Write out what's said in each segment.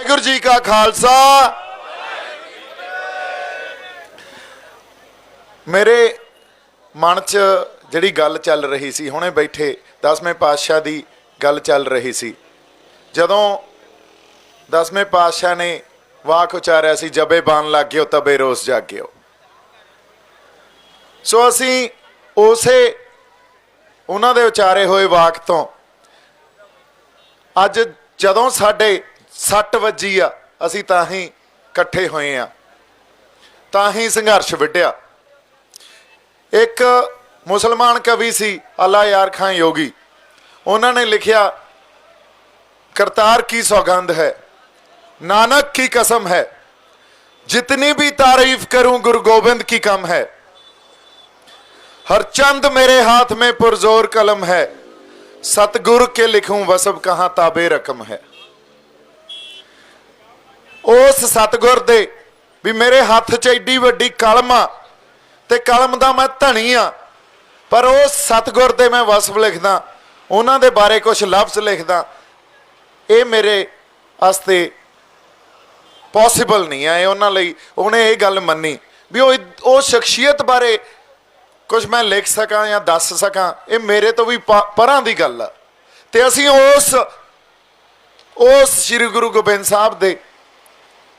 वाहिगुरू जी का खालसा। मेरे मन च जिहड़ी गल चल रही सी, हुणे बैठे 10वें पातशाह की गल चल रही सी। जदों 10वें पातशाह ने वाक उचारिया सी, जबे बान लग गयो तबे रोज जागियो। सो असी उसे उन्हां दे उचारे होए वाक तो अज जदों साडे 6 वजी आ, असी तां ही इकट्ठे होए आ, तां ही संघर्ष विढ़िया। एक मुसलमान कवि सी अल्लाह यार खां योगी, उन्होंने लिखिया, करतार की सौगंध है, नानक की कसम है, जितनी भी तारीफ करूं गुरु गोबिंद की कम है। हर चंद मेरे हाथ में पुरजोर कलम है, सतगुरु के लिखूं वसब कहां ताबे रकम है। उस सतगुर दे भी मेरे हाथ च एडी वड्डी कलम आ ते कलम दा मैं धनी आ, पर उस सतगुर दे मैं वसब लिखदा, उन्हां दे बारे कुछ लफ्ज लिखदा, ये मेरे वास्ते पॉसिबल नहीं है। उन्हां लई उन्हें ये गल मन्नी भी वो शख्सियत बारे कुछ मैं लिख सकां या दस सकां, ये मेरे तो भी परां दी गल आ। ते असीं उस श्री गुरु गोबिंद साहब दे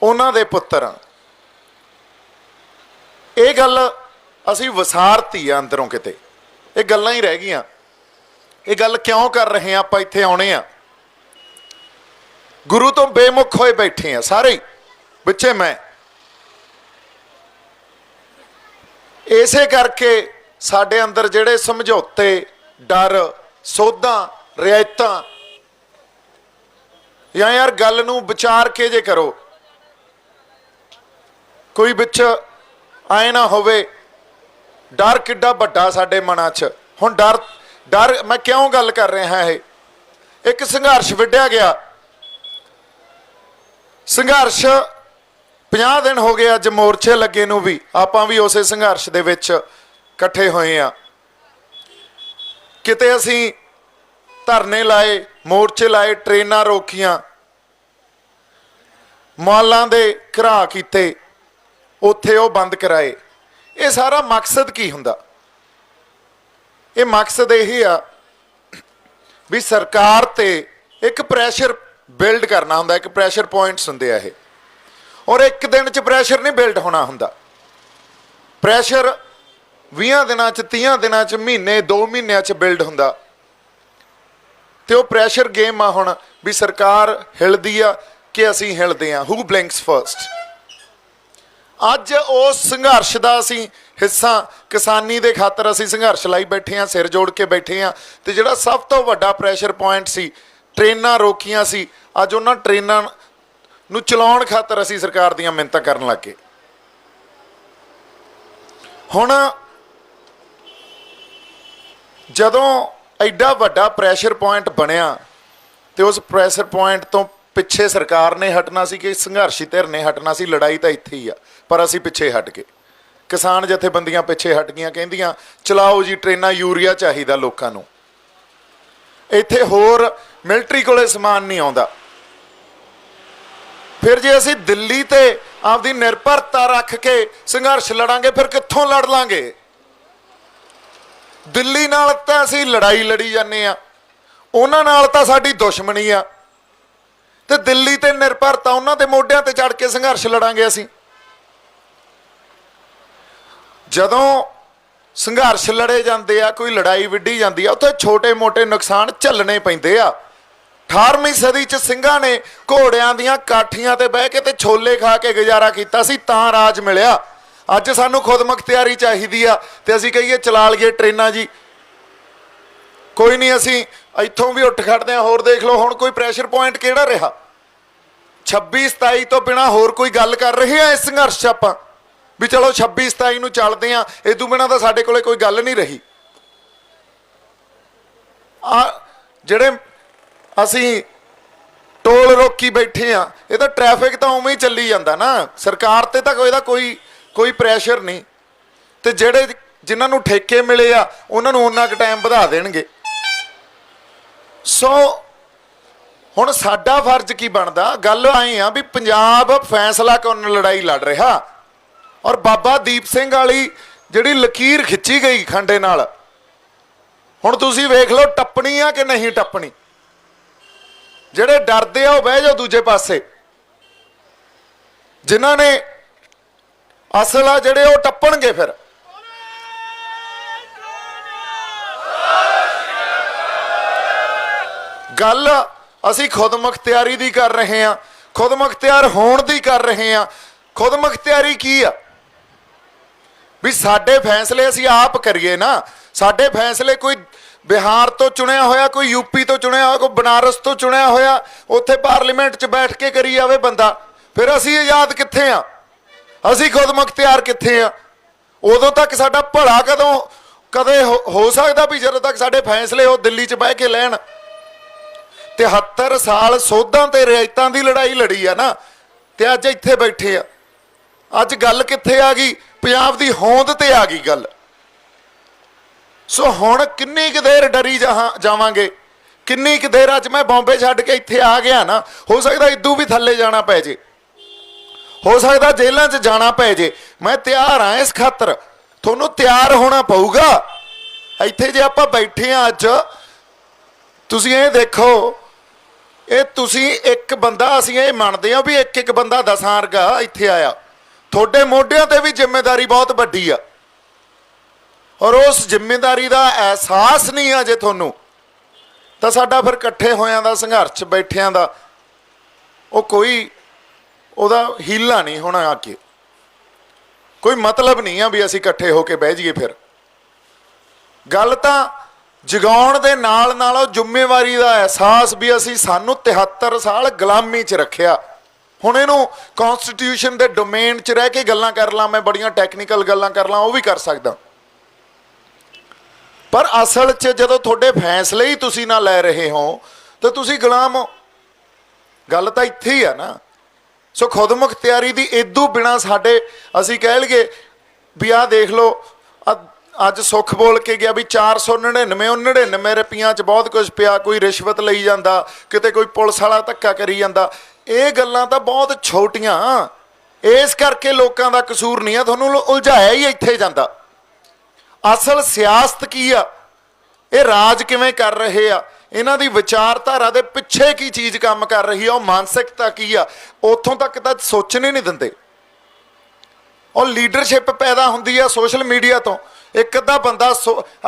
उन्हां दे पुत्तर आ। ये गल असीं वसारती आ अंदरों, किते ये गल्लां ही रह गईयां। ये गल क्यों कर रहे हैं आपां इत्थे आउणे आ, गुरु तो बेमुख होए बैठे हैं सारे ही, बिच्चे मैं। इसे करके साडे अंदर जिहड़े समझौते, डर, सोधां, रियायतां, या यार गल नूं विचार के जे करो, कोई बिच आए ना होवे, डर किड्डा वड्डा साडे मनां च। हुण डर मैं क्यों गल कर रहा है, एक संघर्ष विढ़िया गया। संघर्ष 50 दिन हो गए अज मोर्चे लगे नूं भी, आपां भी उसे संघर्ष दे विच इकट्ठे होए आ। किते असीं धरने लाए, मोर्चे लाए, ट्रेनां रोकियां, मॉलां दे घरा कीते, उत्थे वो बंद कराए। ये सारा मकसद की हुंदा? ये मकसद यही आ भी सरकार ते एक प्रैशर बिल्ड करना हुंदा, एक प्रैशर पॉइंट्स हुंदे आ ये, और एक दिन च प्रैशर नहीं बिल्ड होना हुंदा। प्रैशर 20 दिनां च, 30 दिनां च, महीने 2 महीनों च बिल्ड हुंदा। ते वो प्रैशर गेम आ हुण भी सरकार हिलदी आ कि असीं हिलदे आ, हू ब्लिंक्स फर्स्ट। अज उस संघर्ष का असीं हिस्सा किसानी दे खातर असीं संघर्ष लाई बैठे हैं, सिर जोड़ के बैठे हैं। तो जिहड़ा सब तो वड्डा प्रैशर पॉइंट सी, ट्रेनां रोकियां सी, अज उन्हां ट्रेनां नूं चलाउण खातर असीं सरकार दीयां मिन्नतां करन लग गए। हुण जदों एडा वड्डा प्रैशर पॉइंट बनिया तो उस प्रैशर पॉइंट तो पिछे सरकार ने हटना सी कि संघर्षी धिर ने हटना सी। लड़ाई तो इत्थे ही आ, पर असीं पिछे हट गए। किसान जथेबंदियां पिछे हट गईयां, कहिंदियां चलाओ जी ट्रेनां, यूरिया चाहिदा लोकां नूं, इत्थे होर मिलटरी कोले समान नहीं आउंदा। फिर जे असीं दिल्ली ते आपदी निर्भरता रख के संघर्ष लड़ांगे, फिर कित्थों लड़ लांगे? दिल्ली नाल तां असीं लड़ाई लड़ी जाने आ, उन्हां नाल तां साडी दुश्मनी आ, ते दिल्ली ते निर्भरता उन्हां दे मोढियां ते चढ़ के संघर्ष लड़ांगे असीं। जदों संघर्ष लड़े जाते आ, कोई लड़ाई विढ़ी जाती है, उत्थे छोटे मोटे नुकसान झल्लने पैंदे आ। 18वीं सदी च सिंघां ने घोड़ियां दीयां काठियां ते बह के ते छोले खा के गुजारा कीता सी, तां राज मिलिया। अज सानूं खुद मुख्तियारी चाहिदी आ ते असीं कहिए चला लईए ट्रेनां जी, कोई नहीं असीं इत्थों भी उठ खड़दे आ। होर देख लो हुण कोई प्रैशर पॉइंट किहड़ा रहा? 26-27 तो बिना होर कोई गल कर रहे हैं इस संघर्ष च आपां भी चलो 26-27 नूं चलदे आ, इदों बिना तां साडे कोले कोई गल नहीं रही। जिहड़े असीं टोल रोकी बैठे आ, ये तां ट्रैफिक तां उवें ही चली जांदा ना, सरकार ते तां कोई प्रैशर नहीं। ते जिहड़े जिन्हां नूं ठेके मिले आ उन्हां नूं उन्ना क टाइम वधा देणगे। सो ਹੁਣ ਸਾਡਾ फर्ज की बनता, गल आई आ भी पंजाब फैसला कौन लड़ाई लड़ रहा और बाबा दीप सिंह वाली जिहड़ी लकीर खिंची गई खंडे नाल, हुण तुसीं वेख लो टप्पणी आ कि नहीं टप्पणी। जिहड़े डरदे आ बह जाओ दूजे पासे, जिन्हां ने असल आ जिहड़े वो टप्पणगे। फिर गल असी खुद मुख्तियारी दी कर रहे हैं, खुद मुख्तियार होण दी कर रहे हैं। खुद मुख्तियारी की आ भी साडे फैसले असी आप करिए ना। साडे फैसले कोई बिहार तो चुनिया होया, कोई यूपी तो चुनिया होया, कोई बनारस तो चुनिया होया उत्थे पार्लीमेंट च बैठ के करी जावे बंदा, फिर असी आजाद कित्थे आ, असी खुद मुख्तियार कित्थे आ। उदों तक साडा भला कदों कदे हो सकदा भी जदों तक साडे फैसले वो दिल्ली च बह के लैण। 73 साल सोधां ते रियायतां दी लड़ाई लड़ी आ ना, ते अज इत्थे बैठे आ। अज गल कित्थे आ गई, पंजाब दी होंद ते आ गई गल। सो हुण किन्नी क देर डरी जावांगे, किन्नी क देर। अज मैं बॉम्बे छड्ड के इत्थे आ गया ना, हो सकदा इदू भी थल्ले जाना पै जे, हो सकदा जेलां च जाना पै जे। मैं तैयार हाँ इस खातर, तुहानूं तैयार होना पऊगा। इत्थे जे आपां बैठे आ अज, तुसीं ये देखो, ये तुसीं एक बंदा, असीं ये मनदे आ भी एक एक बंदा 10 वर्गा इत्थे आया, थोड़े मोढियां ते भी जिम्मेदारी बहुत वड्डी आ, और उस जिम्मेदारी का एहसास नहीं आ जे तुहानूं, तां साडा फिर इकट्ठे होयां दा संघर्ष बैठियां दा वो कोई उहदा हीला नहीं होना। आके कोई मतलब नहीं आ भी असीं इकट्ठे होके बह जाइए। फिर गल तां जगाउण दे नाल नाल जिम्मेवारी का एहसास भी असी सानू 73 साल गुलामी च रखिया। हुण इहनूं कॉन्स्टिट्यूशन के डोमेन च रह के गल्लां कर ला, मैं बड़ियां टैक्नीकल गल्लां कर ला, वो भी कर सकदा, पर असल च जदों तुहाडे फैसले ही तुसीं ना लै रहे हो तो तुसीं गुलाम हो। गल तां इत्थे ही आ ना। सो खुद मुख्तियारी दी इदू बिना साडे असीं कह लईए भी आ देख लो, अज सुख बोल के गया भी 499 रुपया च बहुत कुछ पिया, कोई रिश्वत लई जांदा, किते कोई पुलिस वाला धक्का करी जांदा। ये गल्लां तां बहुत छोटियां, इस करके लोकां दा कसूर नहीं है, तुहानूं उलझाया ही इत्थे जांदा। असल सियासत की आ, ये राज किवें कर रहे आ, इन्हां दी विचारधारा दे पिछे की चीज़ काम कर रही है, मानसिकता की आ, उत्थों तक तां सोचने नहीं दिंदे। और लीडरशिप पैदा हुंदी आ सोशल मीडिया तो। एक अद्धा बंदा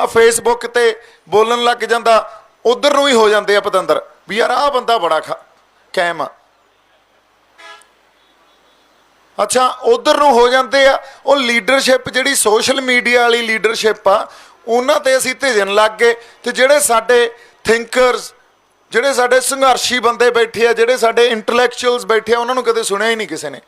फेसबुक ते बोलन लग जांदा, उधर नूं ही हो जांदे आ पतंदर भी यार आ बंदा बड़ा कैम आ। अच्छा उधर नूं हो जांदे आ। वो लीडरशिप जिहड़ी सोशल मीडिया वाली लीडरशिप आ, उन्हां ते असीं धिजन लग गए। ते जिहड़े साडे थिंकरस, जिहड़े साडे संघर्षी बंदे बैठे आ, जिहड़े साडे इंटलैक्चुअल्स बैठे आ, उन्हां नूं कदे सुणिया ही नहीं किसी ने।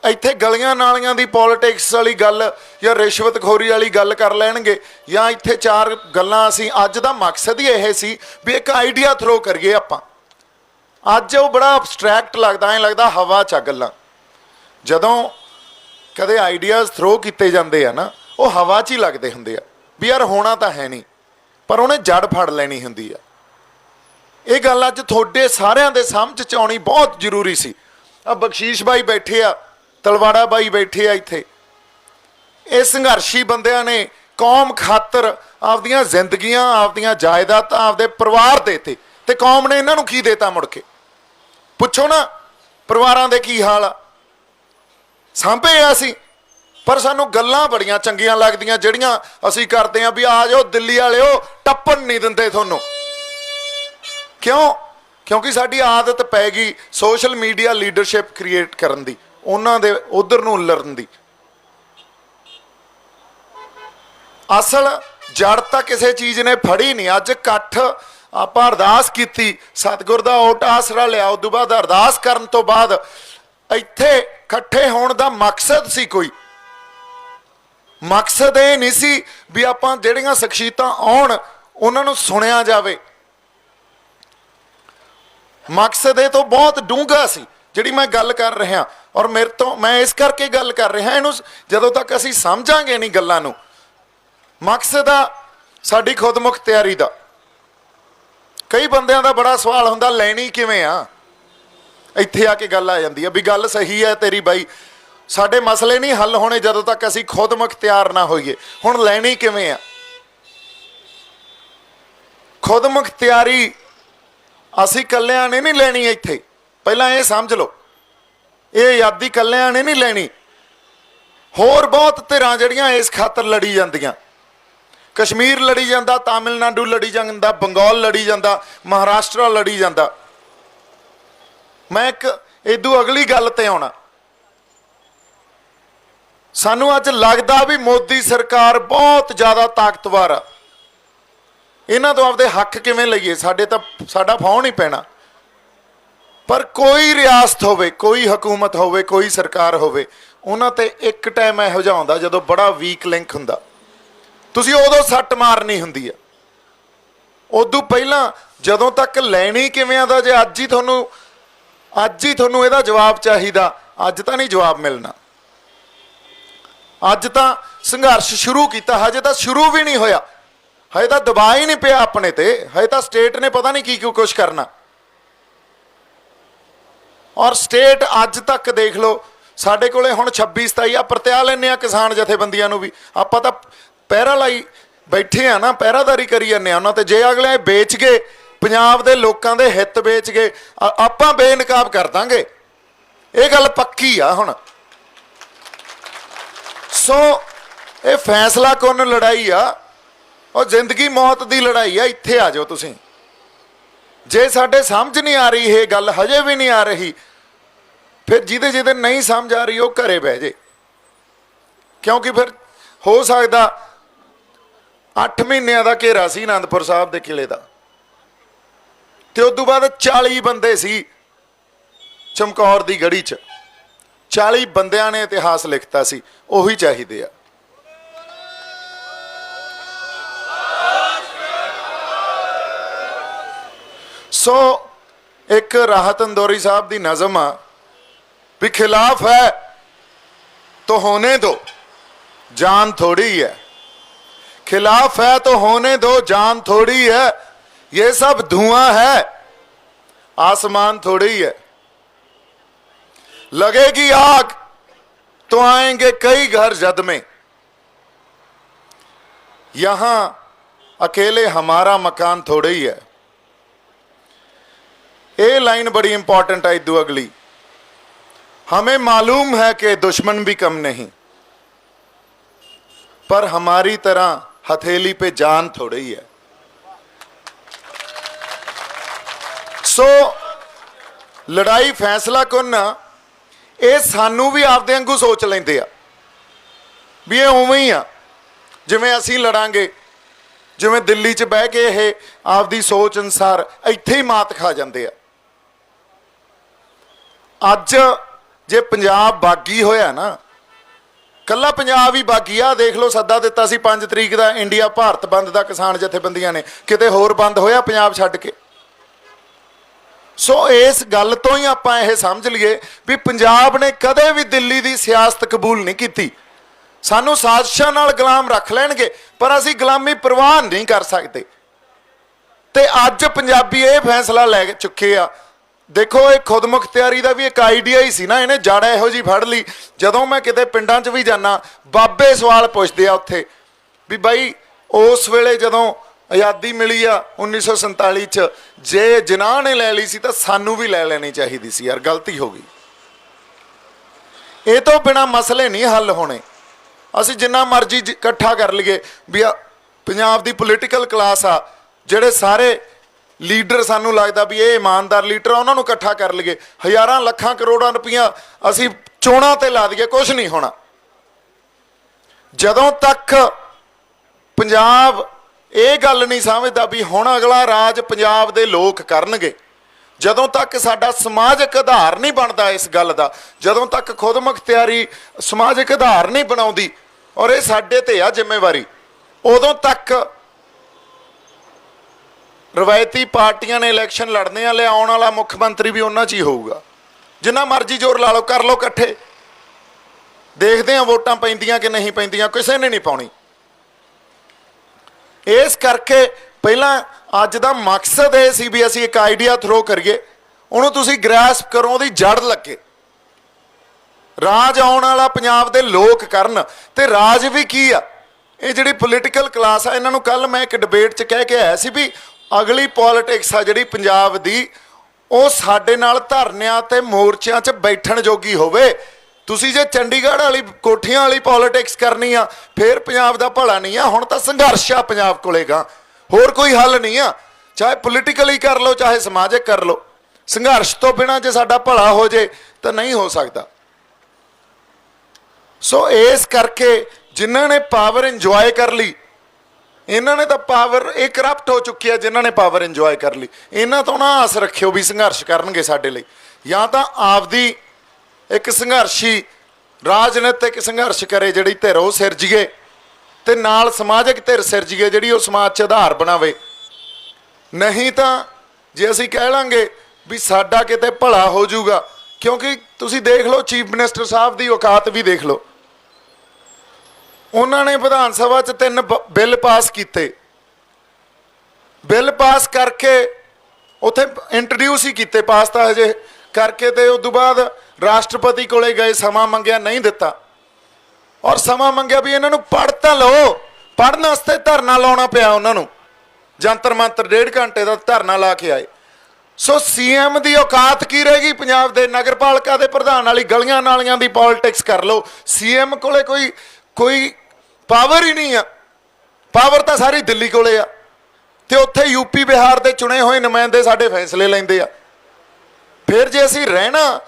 इत्थे गलियां नालियां दी पॉलिटिक्स वाली गल या रिश्वतखोरी वाली गल कर लैणगे, या इत्थे 4 गल्लां असीं अज दा मकसद ही यह सी भी एक आइडिया थ्रो करिए आपां। अज वो बड़ा अबस्ट्रैक्ट लगदा, ऐ लगदा हवा च गल्लां। जदों कदे आइडियाज़ थ्रो कीते जांदे आ ना, वो हवा च ही लगदे हुंदे आ भी यार होना तां है नहीं, पर उहने जड़ फड़ लैनी हुंदी आ। ये गल अज तुहाडे सारिआं दे समझ च आउणी बहुत जरूरी सी। आ बख्शीश भाई बैठे आ, तलवाड़ा बाई बैठे आ, इत्थे ये संघर्षी बंदियां ने कौम खातर आपदियां जिंदगियां, आपदियां जायदादां, आपदे परिवार देते, ते कौम ने इन्हां नूं की देता? मुड़ के पुछो ना, परिवारां दे की हाल आ? सांभे आ असीं, पर सानूं गल्लां बड़ियां चंगियां लगदियां जिहड़ियां असीं करदे आ भी आ जाओ दिल्ली वालिओ, टप्पण नहीं दिंदे तुहानूं। क्यों? क्योंकि साडी आदत पै गई सोशल मीडिया लीडरशिप क्रिएट करन दी, उन्हां दे उधर नूं लड़न दी। असल जड़ तां किसी चीज़ ने फड़ी नहीं। अज इकट्ठ आपां अरदास कीती, सतगुर दा ओट आसरा लिया, उदों बाद अरदास करन तो बाद इत्थे इकट्ठे होण दा मकसद सी कोई। मकसद ये नहीं सी भी आपां जिहड़ियां शख्सियतां आउण उन्हां नूं सुणिया जावे। मकसद ये तो बहुत डूंगा सी जिहड़ी मैं गल कर रहा, और मेरे तो मैं इस करके गल कर रहा, इहनूं जदों तक असीं समझांगे नहीं गल्लां नूं। मकसद आ साडी खुद मुख्तियारी दा, कई बंदियां दा बड़ा सवाल हुंदा लैनी किवें आ। ਇੱਥੇ आ के गल आ जाती है भी गल सही है तेरी बाई, साडे मसले नहीं हल होने जदों तक असीं खुद मुख्तियार ना होईए। हुण लैनी किवें आ? खुद मुख्तियारी असीं कल्लिआं ने नहीं लैनी। इत्थे पहलां ये समझ लो, ये आज़ादी कल्लिआं ने नहीं लैनी। होर बहुत धिरां जिहड़ियां इस खातर लड़ी जांदियां। कश्मीर लड़ी जांदा, तमिलनाडु लड़ी जांदा, बंगाल लड़ी जांदा, महाराष्ट्र लड़ी जांदा। मैं एक इदू अगली गल ते आउणा, सानू अज लगदा भी मोदी सरकार बहुत ज़्यादा ताकतवर आ, इन्हां तों आपदे हक किवें लईए, साडे तां साडा फाह नहीं पैना। पर कोई रियासत होवे, कोई हुकूमत होवे, कोई सरकार होवे, उन्हां ते एक टाइम इहो जिहा आउंदा जदों बड़ा वीक लिंक हुंदा, तुसीं उदों सੱਟ मारनी हुंदी आ। उदों पहिलां जदों तक लैनी किवें आ दा, जे अज ही तुहानूं इहदा जवाब चाहीदा, अज तां नहीं जवाब मिलना। अज तां संघर्ष शुरू कीता, हजे तां शुरू भी नहीं होया, हजे तां दबाਅ ही नहीं पिया अपने ते, हजे तां स्टेट ने पता नहीं की कुछ करना। और स्टेट अज तक देख लो, साडे कोले हुण 26-27 आ परत्या लैंदे आ किसान जथेबंदियां नूं भी, आपां तां ਪਹਿਰਾ ਲਾਈ बैठे आ ना, ਪਹਿਰਾਦਾਰੀ करी जाने उन्हां ते। जे अगले बेच गए पंजाब दे लोकां दे हित बेच गए, आपां बेनकाब कर दांगे, ये गल पक्की आ। हुण सो ये फैसला कुन लड़ाई आ, और जिंदगी मौत दी लड़ाई आ। इत्थे आ जाओ तुसीं, जे साडे समझ नहीं आ रही ये गल, हजे भी नहीं आ रही, फिर जिहदे जिहदे नहीं समझ आ रही वो घरे बह जे, क्योंकि फिर हो सकदा 8 महीनों का घेरा सी आनंदपुर साहब के किले का, तो उस तो बाद 40 बंदे सी चमकौर की गढ़ी च, 40 बंदियां ने इतिहास लिखता सी, उही चाहिए आ। सो एक राहत इंदौरी साहब की नज़म आ भी खिलाफ है तो होने दो, जान थोड़ी है। खिलाफ है तो होने दो, जान थोड़ी है। ये सब धुआं है, आसमान थोड़ी है। लगेगी आग तो आएंगे कई घर जद में, यहां अकेले हमारा मकान थोड़ी ही है। ये लाइन बड़ी इंपॉर्टेंट है। इदू अगली, हमें मालूम है कि दुश्मन भी कम नहीं, पर हमारी तरह हथेली पे जान थोड़ी है। सो लड़ाई फैसला कुन, ये सानू भी आपदे वांगू सोच लेंदे आ भी ये उवें ही आ जिवें असीं लड़ांगे, जिवें दिल्ली च बह के ये आपदी सोच अनुसार इत्थे ही मात खा जांदे आ। अज जे पंजाब बागी होया ना, कला पंजाब ही बागी आ। देख लो सद्दा दिता सी 5 तरीक का इंडिया भारत बंद का किसान जथेबंदियां ने, किते होर बंद होया पंजाब छड्ड के। सो इस गल तो ही आपां यह समझ लीए भी पंजाब ने कदे भी दिल्ली की सियासत कबूल नहीं की। सानू साजिशां नाल गुलाम रख लैणगे, पर असीं गुलामी प्रवान नहीं कर सकते। ते अज पंजाबी ये फैसला लै चुके आ। देखो ये खुद मुख्तियारी का भी एक आइडिया ही सी ना, इन्हें जड़ इहो जी फड़ ली। जदों मैं किते पिंडां च भी जाना, बाबे सवाल पुछदे आ उत्थे भी बई उस वेले जदों आज़ादी मिली आ 1947 च, जे जिन्हां ने लै ली सी तां सानू भी लै लैनी चाहिदी सी, यार गलती हो गई। ये तो बिना मसले नहीं हल होने। असीं जिन्ना मर्जी इकट्ठा कर लीए भी पंजाब दी पोलीटिकल क्लास आ, जिहड़े सारे लीडर सानू लगता भी ये ईमानदार लीडर, उन्होंने इकट्ठा कर लीए, हज़ारां लखां करोड़ां रुपया असीं चोणां ते ला दईए, कुछ नहीं होना। जदों तक पंजाब ये गल नहीं समझदा भी हुण अगला राज पंजाब दे लोग करनगे, जदों तक साडा समाजिक आधार नहीं बनता इस गल का, जदों तक खुद मुख्तियारी समाजिक आधार नहीं बनाउंदी, और ये साडे ते आ जिम्मेवारी, उदों तक रवायती पार्टियां ने इलैक्शन लड़ने वाले, आने वाला मुख्यमंत्री भी उन्हां च ही होऊगा। जिन्ना मर्जी जोर ला लो, कर लो इकट्ठे, देखते हैं वोटां पैंदियां कि नहीं पैंदियां, किसी ने नहीं पाउणी। इस करके पहला ਅੱਜ ਦਾ ਮਕਸਦ ਇਹ ਸੀ ਵੀ ਅਸੀਂ ਇੱਕ ਆਈਡੀਆ ਥਰੋ ਕਰੀਏ, ਉਹਨੂੰ ਤੁਸੀਂ ਗ੍ਰੈਸਪ ਕਰੋ, ਉਹਦੀ ਜੜ ਲੱਗੇ, ਰਾਜ ਆਉਣ ਵਾਲਾ ਪੰਜਾਬ ਦੇ ਲੋਕ ਕਰਨ। ਤੇ ਰਾਜ ਵੀ ਕੀ ਆ, ਇਹ ਜਿਹੜੀ ਪੋਲੀਟੀਕਲ ਕਲਾਸ ਆ, ਇਹਨਾਂ ਨੂੰ ਕੱਲ ਮੈਂ ਇੱਕ ਡਿਬੇਟ 'ਚ ਕਹਿ ਕੇ ਆਇਆ ਸੀ ਵੀ ਅਗਲੀ ਪੋਲੀਟਿਕਸ ਆ ਜਿਹੜੀ ਪੰਜਾਬ ਦੀ, ਉਹ ਸਾਡੇ ਨਾਲ ਧਰਨਿਆਂ ਤੇ ਮੋਰਚਿਆਂ 'ਚ ਬੈਠਣ ਜੋਗੀ ਹੋਵੇ। ਤੁਸੀਂ ਜੇ ਚੰਡੀਗੜ੍ਹ ਵਾਲੀ ਕੋਠੀਆਂ ਵਾਲੀ ਪੋਲੀਟਿਕਸ ਕਰਨੀ ਆ ਫਿਰ ਪੰਜਾਬ ਦਾ ਭਲਾ ਨਹੀਂ ਆ। ਹੁਣ ਤਾਂ ਸੰਘਰਸ਼ ਆ ਪੰਜਾਬ ਕੋਲੇਗਾ, ਹੋਰ ਕੋਈ ਹੱਲ ਨਹੀਂ ਆ। ਚਾਹੇ ਪੋਲੀਟੀਕਲੀ ਕਰ ਲਓ ਚਾਹੇ ਸਮਾਜਿਕ ਕਰ ਲਓ, ਸੰਘਰਸ਼ ਤੋਂ ਬਿਨਾਂ ਜੇ ਸਾਡਾ ਭਲਾ ਹੋ ਜੇ ਤਾਂ ਨਹੀਂ ਹੋ ਸਕਦਾ। ਸੋ ਇਸ ਕਰਕੇ ਜਿਨ੍ਹਾਂ ਨੇ ਪਾਵਰ ਇੰਜੋਏ ਕਰ ਲਈ, ਇਹਨਾਂ ਨੇ ਤਾਂ ਪਾਵਰ ਇਹ ਕਰਪਟ ਹੋ ਚੁੱਕੀ ਹੈ। ਜਿਨ੍ਹਾਂ ਨੇ ਪਾਵਰ ਇੰਜੋਏ ਕਰ ਲਈ, ਇਹਨਾਂ ਤੋਂ ਨਾ ਆਸ ਰੱਖਿਓ ਵੀ ਸੰਘਰਸ਼ ਕਰਨਗੇ ਸਾਡੇ ਲਈ। ਜਾਂ ਤਾਂ ਆਪਦੀ ਇੱਕ ਸੰਘਰਸ਼ੀ ਰਾਜਨੀਤਿਕ ਸੰਘਰਸ਼ ਕਰੇ ਜਿਹੜੀ ਧਿਰ ਉਹ ਸਿਰਜੀਏ, ਤੇ ਨਾਲ ਸਮਾਜਿਕ ਧਿਰ ਸਿਰਜੀਏ ਜਿਹੜੀ ਉਹ ਸਮਾਜ 'ਚ ਆਧਾਰ ਬਣਾਵੇ। ਨਹੀਂ ਤਾਂ ਜੇ ਅਸੀਂ ਕਹਿ ਲਾਂਗੇ ਵੀ ਸਾਡਾ ਕਿਤੇ ਭਲਾ ਹੋ ਜਾਊਗਾ, ਕਿਉਂਕਿ ਤੁਸੀਂ ਦੇਖ ਲਓ ਚੀਫ ਮਿਨਿਸਟਰ ਸਾਹਿਬ ਦੀ ਔਕਾਤ ਵੀ ਦੇਖ ਲਓ। ਉਹਨਾਂ ਨੇ ਵਿਧਾਨ ਸਭਾ 'ਚ 3 ਬਿੱਲ ਪਾਸ ਕੀਤੇ, ਬਿੱਲ ਪਾਸ ਕਰਕੇ ਉੱਥੇ ਇੰਟਰੋਡਿਊਸ ਹੀ ਕੀਤੇ, ਪਾਸ ਤਾਂ ਹਜੇ ਕਰਕੇ, ਤੇ ਉਸ ਤੋਂ ਬਾਅਦ ਰਾਸ਼ਟਰਪਤੀ ਕੋਲੇ ਗਏ, ਸਮਾਂ ਮੰਗਿਆ, ਨਹੀਂ ਦਿੱਤਾ। ਔਰ ਸਮਾਂ ਮੰਗਿਆ ਵੀ ਇਹਨਾਂ ਨੂੰ ਪੜ੍ਹ ਤਾਂ ਲਓ, ਪੜ੍ਹਨ ਵਾਸਤੇ ਧਰਨਾ ਲਾਉਣਾ ਪਿਆ ਉਹਨਾਂ ਨੂੰ, ਜੰਤਰ ਮੰਤਰ 1.5 ਘੰਟੇ ਦਾ ਧਰਨਾ ਲਾ ਕੇ ਆਏ। ਸੋ ਸੀਐਮ ਦੀ ਔਕਾਤ ਕੀ ਰਹੇਗੀ ਪੰਜਾਬ ਦੇ? ਨਗਰਪਾਲਿਕਾ ਦੇ ਪ੍ਰਧਾਨ ਵਾਲੀ ਗਲੀਆਂ ਨਾਲੀਆਂ ਦੀ ਪੋਲਿਟਿਕਸ ਕਰ ਲਓ, ਸੀਐਮ ਕੋਲੇ ਕੋਈ ਪਾਵਰ ਹੀ ਨਹੀਂ ਆ। ਪਾਵਰ ਤਾਂ ਸਾਰੀ ਦਿੱਲੀ ਕੋਲੇ ਆ, ਤੇ ਉੱਥੇ ਯੂਪੀ ਬਿਹਾਰ ਦੇ ਚੁਣੇ ਹੋਏ ਨੁਮਾਇੰਦੇ ਸਾਡੇ ਫੈਸਲੇ ਲੈਂਦੇ ਆ। ਫਿਰ ਜੇ ਅਸੀਂ ਰਹਿਣਾ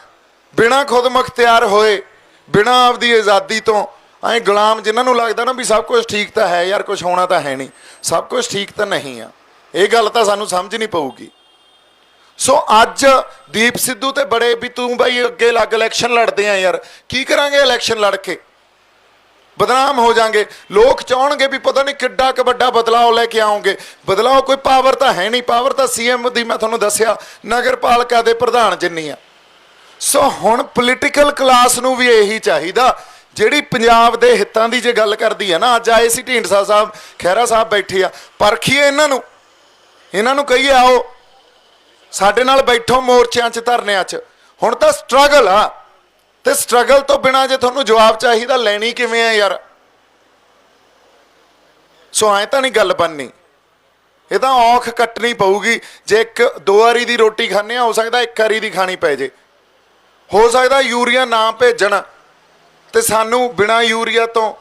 ਬਿਨਾਂ ਖੁਦ ਮੁਖਤਿਆਰ ਹੋਏ, ਬਿਨਾਂ ਆਪਦੀ ਆਜ਼ਾਦੀ ਤੋਂ, ਐਂ ਗੁਲਾਮ, ਜਿਨ੍ਹਾਂ ਨੂੰ ਲੱਗਦਾ ਨਾ ਵੀ ਸਭ ਕੁਝ ਠੀਕ ਤਾਂ ਹੈ ਯਾਰ, ਕੁਝ ਹੋਣਾ ਤਾਂ ਹੈ ਨਹੀਂ, ਸਭ ਕੁਝ ਠੀਕ ਤਾਂ ਨਹੀਂ ਆ, ਇਹ ਗੱਲ ਤਾਂ ਸਾਨੂੰ ਸਮਝਣੀ ਪਊਗੀ। ਸੋ ਅੱਜ ਦੀਪ ਸਿੱਧੂ ਤੇ ਬੜੇ ਵੀ ਤੂੰ ਬਾਈ ਅੱਗੇ ਲੱਗ ਇਲੈਕਸ਼ਨ ਲੜਦੇ ਆ ਯਾਰ, ਕੀ ਕਰਾਂਗੇ ਇਲੈਕਸ਼ਨ ਲੜ ਕੇ? ਬਦਨਾਮ ਹੋ ਜਾਣਗੇ। ਲੋਕ ਚਾਹਣਗੇ ਵੀ ਪਤਾ ਨਹੀਂ ਕਿੱਡਾ ਕੁ ਵੱਡਾ ਬਦਲਾਅ ਲੈ ਕੇ ਆਉਂਗੇ। ਬਦਲਾਅ ਕੋਈ ਪਾਵਰ ਤਾਂ ਹੈ ਨਹੀਂ, ਪਾਵਰ ਤਾਂ ਸੀਐਮ ਦੀ ਮੈਂ ਤੁਹਾਨੂੰ ਦੱਸਿਆ ਨਗਰਪਾਲਿਕਾ ਦੇ ਪ੍ਰਧਾਨ ਜਿੰਨੀ ਆ। ਸੋ ਹੁਣ ਪੋਲੀਟੀਕਲ ਕਲਾਸ ਨੂੰ ਵੀ ਇਹੀ ਚਾਹੀਦਾ ਜਿਹੜੀ ਪੰਜਾਬ ਦੇ ਹਿੱਤਾਂ ਦੀ ਜੇ ਗੱਲ ਕਰਦੀ ਹੈ ਨਾ। ਅੱਜ ਆਏ ਸੀ ਢੀਂਡਸਾ ਸਾਹਿਬ, ਖਹਿਰਾ ਸਾਹਿਬ ਬੈਠੇ ਆ, ਪਰਖੀਏ ਇਹਨਾਂ ਨੂੰ ਕਹੀਏ ਆਓ ਸਾਡੇ ਨਾਲ ਬੈਠੋ ਮੋਰਚਿਆਂ 'ਚ, ਧਰਨਿਆਂ 'ਚ। ਹੁਣ ਤਾਂ ਸਟਰਗਲ ਆ, ਤੇ ਸਟਰਗਲ ਤੋਂ ਬਿਨਾਂ ਜੇ ਤੁਹਾਨੂੰ ਜਵਾਬ ਚਾਹੀਦਾ ਲੈਣੀ ਕਿਵੇਂ ਆ ਯਾਰ? ਸੋ ਐਂ ਤਾਂ ਨਹੀਂ ਗੱਲ ਬਣਨੀ, ਇਹ ਤਾਂ ਔਖ ਕੱਟਣੀ ਪਊਗੀ। ਜੇ 1-2 ਵਾਰੀ ਦੀ ਰੋਟੀ ਖਾਂਦੇ ਆ, ਹੋ ਸਕਦਾ 1 ਵਾਰੀ ਦੀ ਖਾਣੀ ਪੈ ਜੇ। ਹੋ ਸਕਦਾ ਯੂਰੀਆ ਨਾ ਭੇਜਣ ਤੇ ਸਾਨੂੰ ਬਿਨਾਂ ਯੂਰੀਆ ਤੋਂ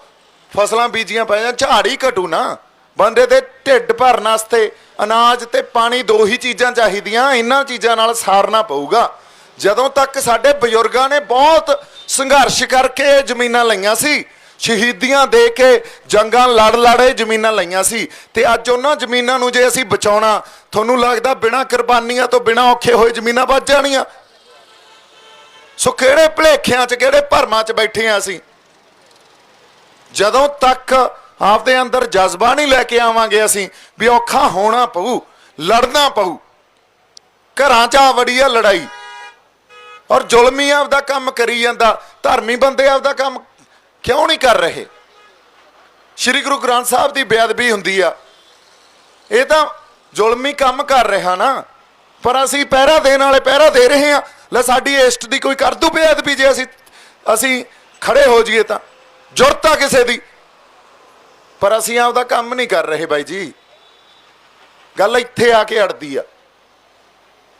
ਫਸਲਾਂ ਬੀਜੀਆਂ ਪੈ ਜਾਣ, ਝਾੜ ਹੀ ਘਟੂ ਨਾ। ਬੰਦੇ ਦੇ ਢਿੱਡ ਭਰਨ ਵਾਸਤੇ ਅਨਾਜ ਤੇ ਪਾਣੀ 2 ਹੀ ਚੀਜ਼ਾਂ ਚਾਹੀਦੀਆਂ, ਇਹਨਾਂ ਚੀਜ਼ਾਂ ਨਾਲ ਸਾਰਨਾ ਪਊਗਾ। ਜਦੋਂ ਤੱਕ ਸਾਡੇ ਬਜ਼ੁਰਗਾਂ ਨੇ ਬਹੁਤ ਸੰਘਰਸ਼ ਕਰਕੇ ਜ਼ਮੀਨਾਂ ਲਈਆਂ ਸੀ, ਸ਼ਹੀਦੀਆਂ ਦੇ ਕੇ, ਜੰਗਾਂ ਲੜ ਜ਼ਮੀਨਾਂ ਲਈਆਂ ਸੀ, ਤੇ ਅੱਜ ਉਹਨਾਂ ਜ਼ਮੀਨਾਂ ਨੂੰ ਜੇ ਅਸੀਂ ਬਚਾਉਣਾ, ਤੁਹਾਨੂੰ ਲੱਗਦਾ ਬਿਨਾਂ ਕੁਰਬਾਨੀਆਂ ਤੋਂ, ਬਿਨਾਂ ਔਖੇ ਹੋਏ ਜ਼ਮੀਨਾਂ ਬਚ ਜਾਣੀਆਂ? ਸੋ ਕਿਹੜੇ ਭੁਲੇਖਿਆਂ 'ਚ, ਕਿਹੜੇ ਭਰਮਾਂ 'ਚ ਬੈਠੇ ਆ ਅਸੀਂ? ਜਦੋਂ ਤੱਕ ਆਪਦੇ ਅੰਦਰ ਜਜ਼ਬਾ ਨਹੀਂ ਲੈ ਕੇ ਆਵਾਂਗੇ ਅਸੀਂ ਵੀ ਔਖਾ ਹੋਣਾ ਪਊ, ਲੜਨਾ ਪਊ, ਘਰਾਂ 'ਚ ਆ ਵੜੀ ਆ ਲੜਾਈ। ਔਰ ਜ਼ੁਲਮੀ ਆਪਦਾ ਕੰਮ ਕਰੀ ਜਾਂਦਾ, ਧਰਮੀ ਬੰਦੇ ਆਪਦਾ ਕੰਮ ਕਿਉਂ ਨਹੀਂ ਕਰ ਰਹੇ? ਸ਼੍ਰੀ ਗੁਰੂ ਗ੍ਰੰਥ ਸਾਹਿਬ ਦੀ ਬੇਅਦਬੀ ਹੁੰਦੀ ਆ, ਇਹ ਤਾਂ ਜ਼ੁਲਮੀ ਕੰਮ ਕਰ ਰਿਹਾ ਨਾ, ਪਰ ਅਸੀਂ ਪਹਿਰਾ ਦੇਣ ਵਾਲੇ ਪਹਿਰਾ ਦੇ ਰਹੇ ਹਾਂ। ਲੈ ਸਾਡੀ ਇਸ਼ਟ ਦੀ ਕੋਈ ਕਰ ਦੂ ਬੇਅਦਬੀ ਜੇ ਅਸੀਂ ਖੜੇ ਹੋ ਜਾਈਏ ਤਾਂ? ਜ਼ਰੂਰਤ ਆ ਕਿਸੇ ਦੀ, ਪਰ ਅਸੀਂ ਆਪਦਾ ਕੰਮ ਨਹੀਂ ਕਰ ਰਹੇ ਬਾਈ ਜੀ। ਗੱਲ ਇੱਥੇ ਆ ਕੇ ਅੜਦੀ ਆ।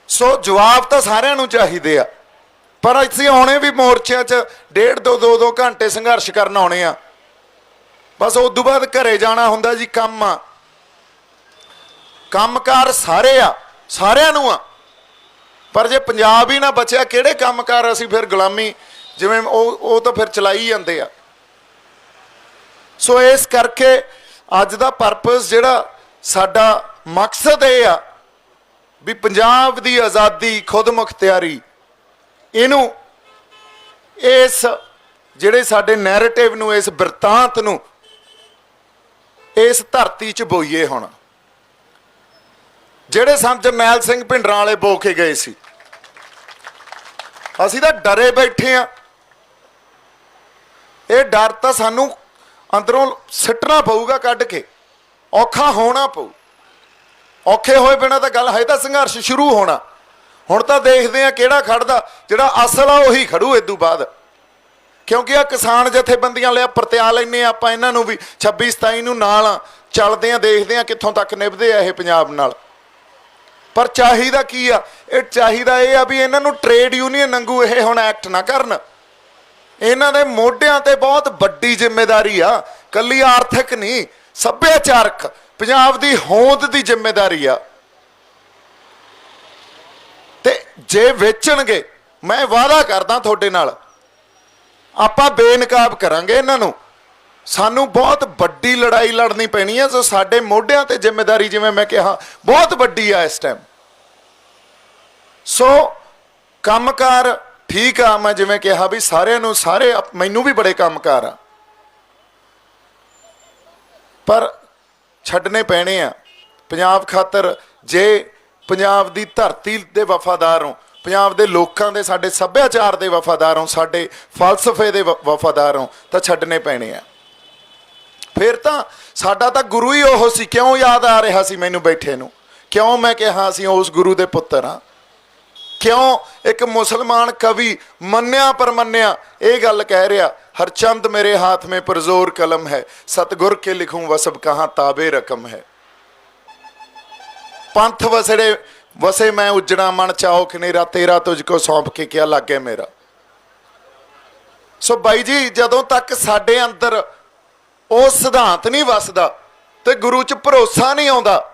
ਸੋ ਜਵਾਬ ਤਾਂ ਸਾਰਿਆਂ ਨੂੰ ਚਾਹੀਦੇ ਆ, ਪਰ ਅਸੀਂ ਆਉਣੇ ਵੀ ਮੋਰਚਿਆਂ 'ਚ 1.5-2 ਘੰਟੇ ਸੰਘਰਸ਼ ਕਰਨ ਆਉਣੇ ਆ, ਬਸ ਉਸ ਤੋਂ ਬਾਅਦ ਘਰੇ ਜਾਣਾ ਹੁੰਦਾ ਜੀ। ਕੰਮ ਆ, ਕੰਮਕਾਰ ਸਾਰੇ ਆ, ਸਾਰਿਆਂ ਨੂੰ ਆ, ਪਰ ਜੇ ਪੰਜਾਬ ਹੀ ਨਾ ਬਚਿਆ, ਕਿਹੜੇ ਕੰਮਕਾਰ ਅਸੀਂ ਫਿਰ ਗੁਲਾਮੀ ਜਿਵੇਂ ਉਹ ਤਾਂ ਫਿਰ ਚਲਾਈ ਜਾਂਦੇ ਆ। ਸੋ ਇਸ ਕਰਕੇ ਅੱਜ ਦਾ ਪਰਪਸ ਜਿਹੜਾ ਸਾਡਾ ਮਕਸਦ ਇਹ ਆ ਵੀ ਪੰਜਾਬ ਦੀ ਆਜ਼ਾਦੀ, ਖੁਦ ਮੁਖਤਿਆਰੀ, ਇਹਨੂੰ, ਇਸ ਜਿਹੜੇ ਸਾਡੇ ਨੈਰੇਟਿਵ ਨੂੰ, ਇਸ ਬਿਰਤਾਂਤ ਨੂੰ ਇਸ ਧਰਤੀ 'ਚ ਬੋਈਏ। ਹੁਣ ਜਿਹੜੇ ਸੰਤ ਜਰਨੈਲ ਸਿੰਘ ਭਿੰਡਰਾਂ ਵਾਲੇ ਬੋ ਕੇ ਗਏ ਸੀ, ਅਸੀਂ ਤਾਂ ਡਰੇ ਬੈਠੇ ਆ। ਇਹ ਡਰ ਤਾਂ ਸਾਨੂੰ ਅੰਦਰੋਂ ਸਿੱਟਣਾ ਪਊਗਾ, ਕੱਢ ਕੇ ਔਖਾ ਹੋਣਾ ਪਊ। ਔਖੇ ਹੋਏ ਬਿਨਾਂ ਤਾਂ ਗੱਲ ਹੈ, ਤਾਂ ਸੰਘਰਸ਼ ਸ਼ੁਰੂ ਹੋਣਾ। ਹੁਣ ਤਾਂ ਦੇਖਦੇ ਆ ਕਿਹੜਾ ਖੜਦਾ, ਜਿਹੜਾ ਅਸਲ ਆ ਉਹੀ ਖੜੂ ਇਦੋਂ ਬਾਅਦ, ਕਿਉਂਕਿ ਆ ਕਿਸਾਨ ਜਥੇਬੰਦੀਆਂ ਲਿਆ ਪਰਤਿਆ ਲੈਂਦੇ ਆਪਾਂ ਇਹਨਾਂ ਨੂੰ ਵੀ 26-27 ਨੂੰ ਨਾਲ ਚੱਲਦੇ ਆ, ਦੇਖਦੇ ਆ ਕਿੱਥੋਂ ਤੱਕ ਨਿਭਦੇ ਆ ਇਹ ਪੰਜਾਬ ਨਾਲ। ਪਰ ਚਾਹੀਦਾ ਕੀ ਆ? ਇਹ ਚਾਹੀਦਾ ਇਹ ਆ ਵੀ ਇਹਨਾਂ ਨੂੰ ਟ੍ਰੇਡ ਯੂਨੀਅਨ ਵਾਂਗੂ ਇਹ ਹੁਣ ਐਕਟ ਨਾ ਕਰਨ। ਇਹਨਾਂ ਦੇ ਮੋਢਿਆਂ ਤੇ ਬਹੁਤ ਵੱਡੀ ਜ਼ਿੰਮੇਵਾਰੀ ਆ, ਕੱਲੀ ਆਰਥਿਕ ਨਹੀਂ, ਸੱਭਿਆਚਾਰਕ ਪੰਜਾਬ ਦੀ ਹੋਂਦ ਦੀ ਜ਼ਿੰਮੇਵਾਰੀ ਆ। ਤੇ ਜੇ ਵੇਚਣਗੇ, ਮੈਂ ਵਾਅਦਾ ਕਰਦਾ ਤੁਹਾਡੇ ਨਾਲ, ਆਪਾਂ ਬੇਨਕਾਬ ਕਰਾਂਗੇ ਇਹਨਾਂ ਨੂੰ। ਸਾਨੂੰ ਬਹੁਤ ਵੱਡੀ ਲੜਾਈ ਲੜਨੀ ਪੈਣੀ ਹੈ, ਜੋ ਸਾਡੇ ਮੋਢਿਆਂ ਤੇ ਜ਼ਿੰਮੇਵਾਰੀ, ਜਿਵੇਂ ਮੈਂ ਕਿਹਾ, ਬਹੁਤ ਵੱਡੀ ਆ ਇਸ ਟਾਈਮ। ਸੋ ਕੰਮਕਾਰ ਠੀਕ ਆ, ਮੈਂ ਜਿਵੇਂ ਕਿਹਾ ਵੀ ਸਾਰਿਆਂ ਨੂੰ, ਸਾਰੇ ਮੈਨੂੰ ਵੀ ਬੜੇ ਕੰਮਕਾਰ ਆ, ਪਰ ਛੱਡਣੇ ਪੈਣੇ ਆ ਪੰਜਾਬ ਖਾਤਰ। ਜੇ ਪੰਜਾਬ ਦੀ ਧਰਤੀ ਦੇ ਵਫਾਦਾਰ ਹੋ, ਪੰਜਾਬ ਦੇ ਲੋਕਾਂ ਦੇ, ਸਾਡੇ ਸੱਭਿਆਚਾਰ ਦੇ ਵਫਾਦਾਰ ਹੋ, ਸਾਡੇ ਫਲਸਫੇ ਦੇ ਵਫਾਦਾਰ ਹੋ, ਤਾਂ ਛੱਡਣੇ ਪੈਣੇ ਆ। ਫਿਰ ਤਾਂ ਸਾਡਾ ਤਾਂ ਗੁਰੂ ਹੀ ਉਹ ਸੀ। ਕਿਉਂ ਯਾਦ ਆ ਰਿਹਾ ਸੀ ਮੈਨੂੰ ਬੈਠੇ ਨੂੰ? ਕਿਉਂ ਮੈਂ ਕਿਹਾ ਅਸੀਂ ਉਸ ਗੁਰੂ ਦੇ ਪੁੱਤਰ ਹਾਂ? ਕਿਉਂ ਇੱਕ ਮੁਸਲਮਾਨ ਕਵੀ ਮੰਨਿਆ ਪਰਮੰਨਿਆ ਇਹ ਗੱਲ ਕਹਿ ਰਿਹਾ, ਹਰਚੰਦ ਮੇਰੇ ਹਾਥ ਮੇਂ ਪਰਜ਼ੋਰ ਕਲਮ ਹੈ, ਸਤਗੁਰ ਕੇ ਲਿਖੂੰ ਵਸਬ ਕਹਾਂ ਤਾਬੇ ਰਕਮ ਹੈ। ਪੰਥ ਵਸੜੇ ਵਸੇ ਮੈਂ ਉਜੜਾ ਮਨ ਚਾਓ ਖਨੇਰਾ, ਤੇਰਾ ਤੁਝ ਕੋ ਸੌਂਪ ਕੇ ਕਿਆ ਲੱਗੇ ਮੇਰਾ। ਸੋ ਬਾਈ ਜੀ, ਜਦੋਂ ਤੱਕ ਸਾਡੇ ਅੰਦਰ ਉਹ ਸਿਧਾਂਤ ਨਹੀਂ ਵਸਦਾ ਤੇ ਗੁਰੂ 'ਚ ਭਰੋਸਾ ਨਹੀਂ ਆਉਂਦਾ,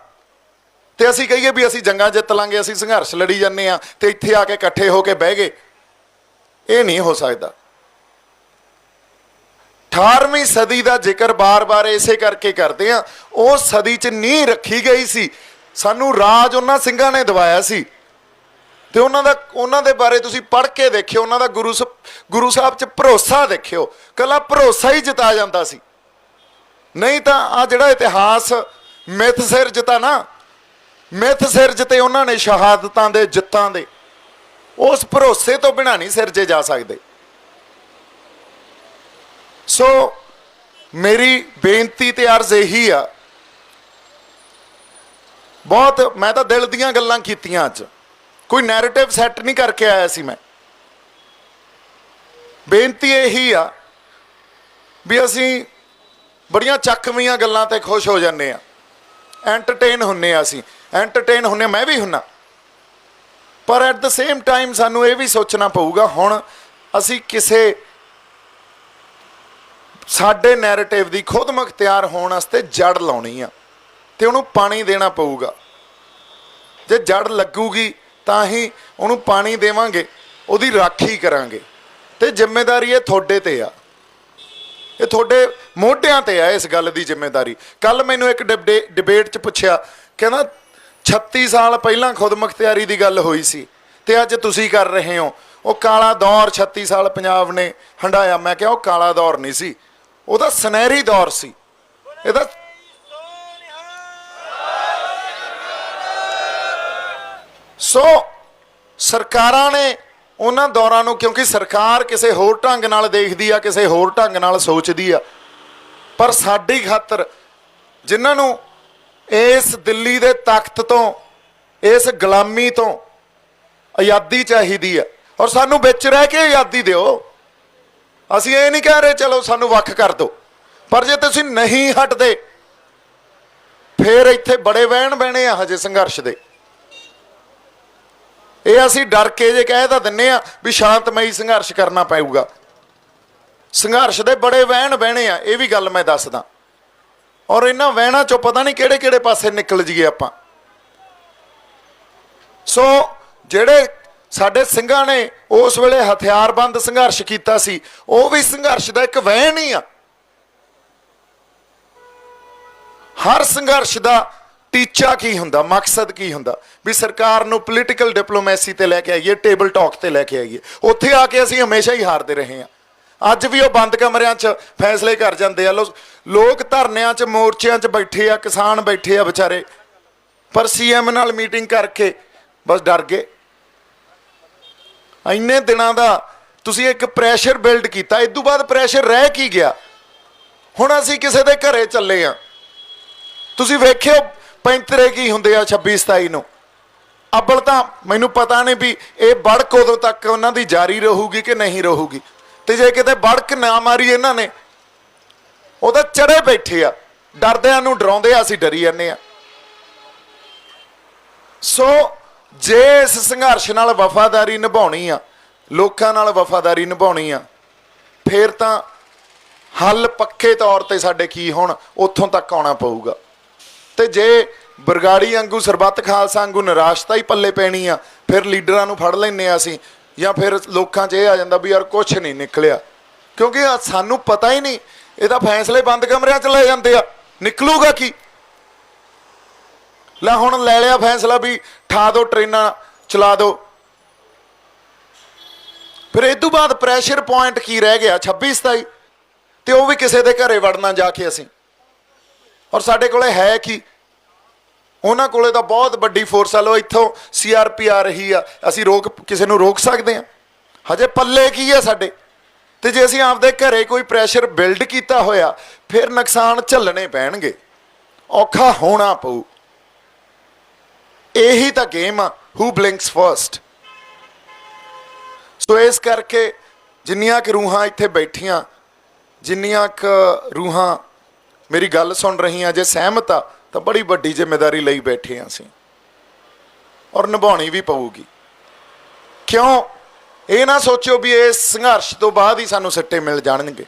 ਤੇ ਅਸੀਂ ਕਹੀਏ ਵੀ ਅਸੀਂ ਜੰਗਾਂ ਜਿੱਤ ਲਾਂਗੇ, ਅਸੀਂ ਸੰਘਰਸ਼ ਲੜੀ ਜਾਂਦੇ ਆ ਤੇ ਇੱਥੇ ਆ ਕੇ ਇਕੱਠੇ ਹੋ ਕੇ ਬਹਿ ਗਏ, ਇਹ ਨਹੀਂ ਹੋ ਸਕਦਾ। 18ਵੀਂ ਸਦੀ ਦਾ ਜ਼ਿਕਰ ਬਾਰ-ਬਾਰ ਇਸੇ ਕਰਕੇ ਕਰਦੇ ਆ, ਉਹ ਸਦੀ 'ਚ ਨੀਂਹ ਰੱਖੀ ਗਈ ਸੀ। ਸਾਨੂੰ ਰਾਜ ਉਹਨਾਂ ਸਿੰਘਾਂ ਨੇ ਦਿਵਾਇਆ ਸੀ, ਤੇ ਉਹਨਾਂ ਦੇ ਬਾਰੇ ਤੁਸੀਂ ਪੜ੍ਹ ਕੇ ਦੇਖਿਓ, ਉਹਨਾਂ ਦਾ ਗੁਰੂ ਸਾਹਿਬ 'ਚ ਭਰੋਸਾ ਦੇਖਿਓ, ਕੱਲਾ ਭਰੋਸਾ ਹੀ ਜਿਤਾ ਜਾਂਦਾ ਸੀ। ਨਹੀਂ ਤਾਂ ਆ ਜਿਹੜਾ ਇਤਿਹਾਸ ਮਿੱਥ ਸਿਰਜਤਾ ਨਾ, ਮਿੱਥ ਸਿਰਜਤੇ ਉਹਨਾਂ ਨੇ ਸ਼ਹਾਦਤਾਂ ਦੇ, ਜਿੱਤਾਂ ਦੇ, ਉਸ ਭਰੋਸੇ ਤੋਂ ਬਿਨਾਂ ਨਹੀਂ ਸਿਰਜੇ ਜਾ ਸਕਦੇ। ਸੋ ਮੇਰੀ ਬੇਨਤੀ ਤੇ ਅਰਜ਼ ਇਹੀ ਆ, ਬਹੁਤ ਮੈਂ ਤਾਂ ਦਿਲ ਦੀਆਂ ਗੱਲਾਂ ਕੀਤੀਆਂ ਅੱਜ, ਕੋਈ ਨੈਰੇਟਿਵ ਸੈੱਟ ਨਹੀਂ ਕਰਕੇ ਆਇਆ ਸੀ ਮੈਂ। ਬੇਨਤੀ ਇਹੀ ਆ ਵੀ ਅਸੀਂ ਬੜੀਆਂ ਚੱਕਵੀਆਂ ਗੱਲਾਂ ਤੇ ਖੁਸ਼ ਹੋ ਜਾਂਦੇ ਆ, ਐਂਟਰਟੇਨ ਹੁੰਨੇ ਆ, ਅਸੀਂ ਐਂਟਰਟੇਨ ਹੁੰਨੇ, ਮੈਂ ਵੀ ਹੁੰਨਾ, ਪਰ ਐਟ ਦ ਸੇਮ ਟਾਈਮ ਸਾਨੂੰ ਇਹ ਵੀ ਸੋਚਣਾ ਪਊਗਾ ਹੁਣ ਅਸੀਂ ਕਿਸੇ ਸਾਡੇ ਨੈਰੇਟਿਵ ਦੀ ਖੁਦ ਮੁਖਤਿਆਰ ਹੋਣ ਵਾਸਤੇ ਜੜ ਲਾਉਣੀ ਆ, ਤੇ ਉਹਨੂੰ ਪਾਣੀ ਦੇਣਾ ਪਊਗਾ। ਜੇ ਜੜ ਲੱਗੂਗੀ ਤਾਂ ਹੀ ਉਹਨੂੰ ਪਾਣੀ ਦੇਵਾਂਗੇ, ਉਹਦੀ ਰਾਖੀ ਕਰਾਂਗੇ, ਤੇ ਜ਼ਿੰਮੇਵਾਰੀ ਇਹ ਤੁਹਾਡੇ ਤੇ ਆ, ਇਹ ਤੁਹਾਡੇ ਮੋਢਿਆਂ ਤੇ ਆ ਇਸ ਗੱਲ ਦੀ ਜ਼ਿੰਮੇਵਾਰੀ। ਕੱਲ ਮੈਨੂੰ ਇੱਕ ਡਿਬੇਟ 'ਚ ਪੁੱਛਿਆ, ਕਹਿੰਦਾ 36 ਸਾਲ ਪਹਿਲਾਂ ਖੁਦ ਮੁਖਤਿਆਰੀ ਦੀ ਗੱਲ ਹੋਈ ਸੀ ਤੇ ਅੱਜ ਤੁਸੀਂ ਕਰ ਰਹੇ ਹੋ, ਉਹ ਕਾਲਾ ਦੌਰ 36 ਸਾਲ ਪੰਜਾਬ ਨੇ ਹੰਢਾਇਆ। ਮੈਂ ਕਿਹਾ ਉਹ ਕਾਲਾ ਦੌਰ ਨਹੀਂ ਸੀ, ਉਹਦਾ ਸੁਨਹਿਰੀ ਦੌਰ ਸੀ। ਇਹਦਾ ਸੋ ਸਰਕਾਰਾਂ ਨੇ ਉਹਨਾਂ ਦੌਰਾਂ ਨੂੰ, ਕਿਉਂਕਿ ਸਰਕਾਰ ਕਿਸੇ ਹੋਰ ਢੰਗ ਨਾਲ ਦੇਖਦੀ ਆ, ਕਿਸੇ ਹੋਰ ਢੰਗ ਨਾਲ ਸੋਚਦੀ ਆ, ਪਰ ਸਾਡੀ ਖਾਤਰ ਜਿਨ੍ਹਾਂ ਨੂੰ ਇਸ ਦਿੱਲੀ ਦੇ ਤਖਤ ਤੋਂ, ਇਸ ਗੁਲਾਮੀ ਤੋਂ ਆਜ਼ਾਦੀ ਚਾਹੀਦੀ ਆ, ਔਰ ਸਾਨੂੰ ਵਿੱਚ ਰਹਿ ਕੇ ਆਜ਼ਾਦੀ ਦਿਓ। ਅਸੀਂ ਇਹ ਨਹੀਂ ਕਹਿ ਰਹੇ ਚਲੋ ਸਾਨੂੰ ਵੱਖ ਕਰ ਦਿਓ, ਪਰ ਜੇ ਤੁਸੀਂ ਨਹੀਂ ਹਟਦੇ ਫਿਰ ਇੱਥੇ ਬੜੇ ਵਹਿਣ ਬਹਿਣੇ ਆ ਹਜੇ ਸੰਘਰਸ਼ ਦੇ। ਇਹ ਅਸੀਂ ਡਰ ਕੇ ਜੇ ਕਹਿ ਤਾਂ ਦਿੰਨੇ ਆ ਵੀ ਸ਼ਾਂਤਮਈ ਸੰਘਰਸ਼ ਕਰਨਾ ਪਊਗਾ, ਸੰਘਰਸ਼ ਦੇ ਬੜੇ ਵਹਿਣ ਬਹਿਣੇ ਆ, ਇਹ ਵੀ ਗੱਲ ਮੈਂ ਦੱਸਦਾ। ਔਰ ਇਹਨਾਂ ਵਹਿਣਾਂ ਚੋਂ ਪਤਾ ਨਹੀਂ ਕਿਹੜੇ ਕਿਹੜੇ ਪਾਸੇ ਨਿਕਲ ਜਾਈਏ ਆਪਾਂ। ਸੋ ਜਿਹੜੇ ਸਾਡੇ ਸਿੰਘਾਂ ਨੇ ਉਸ ਵੇਲੇ ਹਥਿਆਰਬੰਦ ਸੰਘਰਸ਼ ਕੀਤਾ ਸੀ, ਉਹ ਵੀ ਸੰਘਰਸ਼ ਦਾ ਇੱਕ ਵਹਿਣ ਹੀ ਆ। ਹਰ ਸੰਘਰਸ਼ ਦਾ ਟੀਚਾ ਕੀ ਹੁੰਦਾ, ਮਕਸਦ ਕੀ ਹੁੰਦਾ, ਵੀ ਸਰਕਾਰ ਨੂੰ ਪੋਲੀਟੀਕਲ ਡਿਪਲੋਮੈਸੀ ਤੇ ਲੈ ਕੇ ਆਈਏ, ਟੇਬਲ ਟਾਕ ਤੇ ਲੈ ਕੇ ਆਈਏ। ਉੱਥੇ ਆ ਕੇ ਅਸੀਂ ਹਮੇਸ਼ਾ ਹੀ ਹਾਰਦੇ ਰਹੇ ਹਾਂ। ਅੱਜ ਵੀ ਉਹ ਬੰਦ ਕਮਰਿਆਂ 'ਚ ਫੈਸਲੇ ਕਰ ਜਾਂਦੇ ਆ, ਲੋਕ ਧਰਨਿਆਂ 'ਚ, ਮੋਰਚਿਆਂ 'ਚ ਬੈਠੇ ਆ, ਕਿਸਾਨ ਬੈਠੇ ਆ ਵਿਚਾਰੇ, ਪਰ ਸੀਐਮ ਨਾਲ ਮੀਟਿੰਗ ਕਰਕੇ ਬਸ ਡਰ ਗਏ। ਇੰਨੇ ਦਿਨਾਂ ਦਾ ਤੁਸੀਂ ਇੱਕ ਪ੍ਰੈਸ਼ਰ ਬਿਲਡ ਕੀਤਾ, ਇਸ ਤੋਂ ਬਾਅਦ ਪ੍ਰੈਸ਼ਰ ਰਹਿ ਕੀ ਗਿਆ? ਹੁਣ ਅਸੀਂ ਕਿਸੇ ਦੇ ਘਰੇ ਚੱਲੇ ਆ, ਤੁਸੀਂ ਵੇਖਿਓ ਪੈਂਤਰੇ ਕੀ ਹੁੰਦੇ ਆ 26 27 ਨੂੰ। ਅੱਬਲ ਤਾਂ ਮੈਨੂੰ ਪਤਾ ਨਹੀਂ ਵੀ ਇਹ ਬੜਕ ਉਦੋਂ ਤੱਕ ਉਹਨਾਂ ਦੀ ਜਾਰੀ ਰਹੂਗੀ ਕਿ ਨਹੀਂ ਰਹੂਗੀ, ਤੇ ਜੇ ਕਿਤੇ ਬੜਕ ਨਾ ਮਾਰੀ ਇਹਨਾਂ ਨੇ, ਉਹ ਤਾਂ ਚੜੇ ਬੈਠੇ ਆ, ਡਰਦਿਆਂ ਨੂੰ ਡਰਾਉਂਦੇ ਆ, ਅਸੀਂ ਡਰੀ ਜਾਂਦੇ ਆ। ਸੋ ਜੇ ਇਸ ਸੰਘਰਸ਼ ਨਾਲ ਵਫਾਦਾਰੀ ਨਿਭਾਉਣੀ ਆ, ਲੋਕਾਂ ਨਾਲ ਵਫਾਦਾਰੀ ਨਿਭਾਉਣੀ ਆ, ਫਿਰ ਤਾਂ ਹੱਲ ਪੱਕੇ ਤੌਰ ਤੇ ਸਾਡੇ ਕੀ ਹੋਣ, ਉੱਥੋਂ ਤੱਕ ਆਉਣਾ ਪਊਗਾ। ਤੇ ਜੇ ਬਰਗਾੜੀ ਵਾਂਗੂ ਸਰਬੱਤ ਖਾਲਸਾ ਵਾਂਗੂ ਨਿਰਾਸ਼ਤਾ ਹੀ ਪੱਲੇ ਪੈਣੀ ਆ, ਫਿਰ ਲੀਡਰਾਂ ਨੂੰ ਫੜ ਲੈਂਦੇ ਆ ਅਸੀਂ, ਜਾਂ ਫਿਰ ਲੋਕਾਂ 'ਚ ਇਹ ਆ ਜਾਂਦਾ ਵੀ ਯਾਰ ਕੁਛ ਨਹੀਂ ਨਿਕਲਿਆ, ਕਿਉਂਕਿ ਸਾਨੂੰ ਪਤਾ ਹੀ ਨਹੀਂ, ਇਹ ਤਾਂ ਫੈਸਲੇ ਬੰਦ ਕਮਰਿਆਂ 'ਚ ਲੈ ਜਾਂਦੇ ਆ, ਨਿਕਲੂਗਾ ਕੀ। ਲੈ ਹੁਣ ਲੈ ਲਿਆ ਫੈਸਲਾ ਵੀ ਠਾ ਦਿਓ, ਟ੍ਰੇਨਾਂ ਚਲਾ ਦਿਓ, ਫਿਰ ਇਹ ਤੋਂ ਬਾਅਦ ਪ੍ਰੈਸ਼ਰ ਪੁਆਇੰਟ ਕੀ ਰਹਿ ਗਿਆ 26 27, ਤੇ ਉਹ ਵੀ ਕਿਸੇ ਦੇ ਘਰੇ ਵੜਨਾ ਜਾ ਕੇ ਅਸੀਂ। ਔਰ ਸਾਡੇ ਕੋਲੇ ਹੈ ਕੀ, ਉਹਨਾਂ ਕੋਲੇ ਤਾਂ ਬਹੁਤ ਵੱਡੀ ਫੋਰਸ ਆ। ਲੋ ਇੱਥੋਂ CRP ਆ ਰਹੀ ਆ, ਅਸੀਂ ਕਿਸੇ ਨੂੰ ਰੋਕ ਸਕਦੇ ਹਾਂ? ਹਜੇ ਪੱਲੇ ਕੀ ਆ ਸਾਡੇ। ਤੇ ਜੇ ਅਸੀਂ ਆਪਦੇ ਘਰੇ ਕੋਈ ਪ੍ਰੈਸ਼ਰ ਬਿਲਡ ਕੀਤਾ ਹੋਇਆ, ਫਿਰ ਨੁਕਸਾਨ ਝੱਲਣੇ ਪੈਣਗੇ, ਔਖਾ ਹੋਣਾ ਪਊ। ਇਹੀ ਤਾਂ ਗੇਮ ਆ, ਹੂ ਬਲਿੰਕਸ ਫਸਟ। ਸੋ ਇਸ ਕਰਕੇ ਜਿੰਨੀਆਂ ਕੁ ਰੂਹਾਂ ਇੱਥੇ ਬੈਠੀਆਂ, ਜਿੰਨੀਆਂ ਕੁ ਰੂਹਾਂ ਮੇਰੀ ਗੱਲ ਸੁਣ ਰਹੀਆਂ, ਜੇ ਸਹਿਮਤ ਆ ਤਾਂ ਬੜੀ ਵੱਡੀ ਜ਼ਿੰਮੇਵਾਰੀ ਲਈ ਬੈਠੇ ਹਾਂ ਅਸੀਂ, ਔਰ ਨਿਭਾਉਣੀ ਵੀ ਪਊਗੀ। ਕਿਉਂ? ਇਹ ਨਾ ਸੋਚਿਓ ਵੀ ਇਸ ਸੰਘਰਸ਼ ਤੋਂ ਬਾਅਦ ਹੀ ਸਾਨੂੰ ਸਿੱਟੇ ਮਿਲ ਜਾਣਗੇ।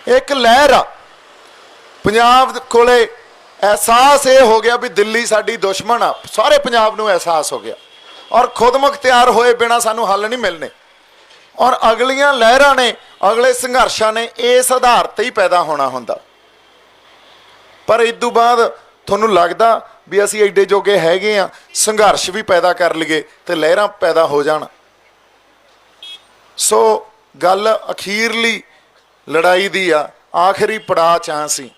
ਇੱਕ ਲਹਿਰ ਆ ਪੰਜਾਬ ਕੋਲੇ, ਅਹਿਸਾਸ ਇਹ ਹੋ ਗਿਆ ਵੀ ਦਿੱਲੀ ਸਾਡੀ ਦੁਸ਼ਮਣ ਆ, ਸਾਰੇ ਪੰਜਾਬ ਨੂੰ ਅਹਿਸਾਸ ਹੋ ਗਿਆ, ਔਰ ਖੁਦ ਮੁਖਤਿਆਰ ਹੋਏ ਬਿਨਾਂ ਸਾਨੂੰ ਹੱਲ ਨਹੀਂ ਮਿਲਣੇ। ਔਰ ਅਗਲੀਆਂ ਲਹਿਰਾਂ ਨੇ, ਅਗਲੇ ਸੰਘਰਸ਼ਾਂ ਨੇ ਇਸ ਆਧਾਰ ਤੇ ਹੀ ਪੈਦਾ ਹੋਣਾ ਹੁੰਦਾ। ਪਰ ਇਸ ਤੋਂ ਬਾਅਦ ਤੁਹਾਨੂੰ ਲੱਗਦਾ ਵੀ ਅਸੀਂ ਐਡੇ ਜੋਗੇ ਹੈਗੇ ਆ, ਸੰਘਰਸ਼ ਵੀ ਪੈਦਾ ਕਰ ਲਈਏ ਤੇ ਲਹਿਰਾਂ ਪੈਦਾ ਹੋ ਜਾਣ। ਸੋ ਗੱਲ ਅਖੀਰਲੀ ਲੜਾਈ ਦੀ ਆ, ਆਖਰੀ ਪੜਾਅ 'ਚ ਆ ਸੀ।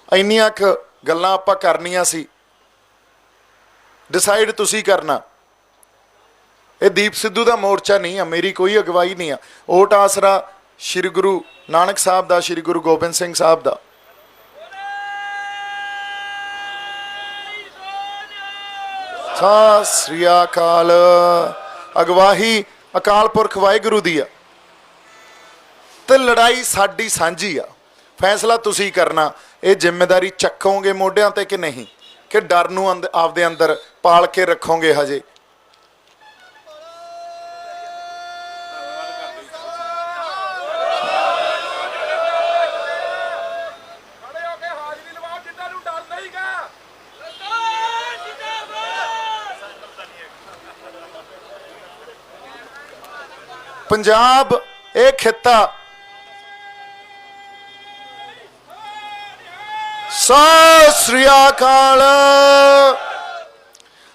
ਇੰਨੀਆਂ ਕੁ ਗੱਲਾਂ ਆਪਾਂ ਕਰਨੀਆਂ ਸੀ, ਡਿਸਾਈਡ ਤੁਸੀਂ ਕਰਨਾ। ਇਹ ਦੀਪ ਸਿੱਧੂ ਦਾ ਮੋਰਚਾ ਨਹੀਂ ਆ, ਮੇਰੀ ਕੋਈ ਅਗਵਾਈ ਨਹੀਂ ਆ। ਓਟ ਆਸਰਾ ਸ਼੍ਰੀ ਗੁਰੂ ਨਾਨਕ ਸਾਹਿਬ ਦਾ, ਸ਼੍ਰੀ ਗੁਰੂ ਗੋਬਿੰਦ ਸਿੰਘ ਸਾਹਿਬ ਦਾ। ਸਤਿ ਸ੍ਰੀ ਅਕਾਲ। ਅਗਵਾਈ ਅਕਾਲ ਪੁਰਖ ਵਾਹਿਗੁਰੂ ਦੀ ਆ, ਤੇ ਲੜਾਈ ਸਾਡੀ ਸਾਂਝੀ ਆ। ਫੈਸਲਾ ਤੁਸੀਂ ਕਰਨਾ, ਇਹ ਜ਼ਿੰਮੇਵਾਰੀ ਚੱਕੋਗੇ ਮੋਢਿਆਂ ਤੇ ਕਿ ਨਹੀਂ, ਕਿ ਡਰ ਨੂੰ ਆਪਦੇ ਅੰਦਰ ਪਾਲ ਕੇ ਰੱਖੋਗੇ ਹਜੇ। ਪੰਜਾਬ ਇਹ ਖਿੱਤਾ ਸਤਿ ਸ੍ਰੀ ਅਕਾਲ।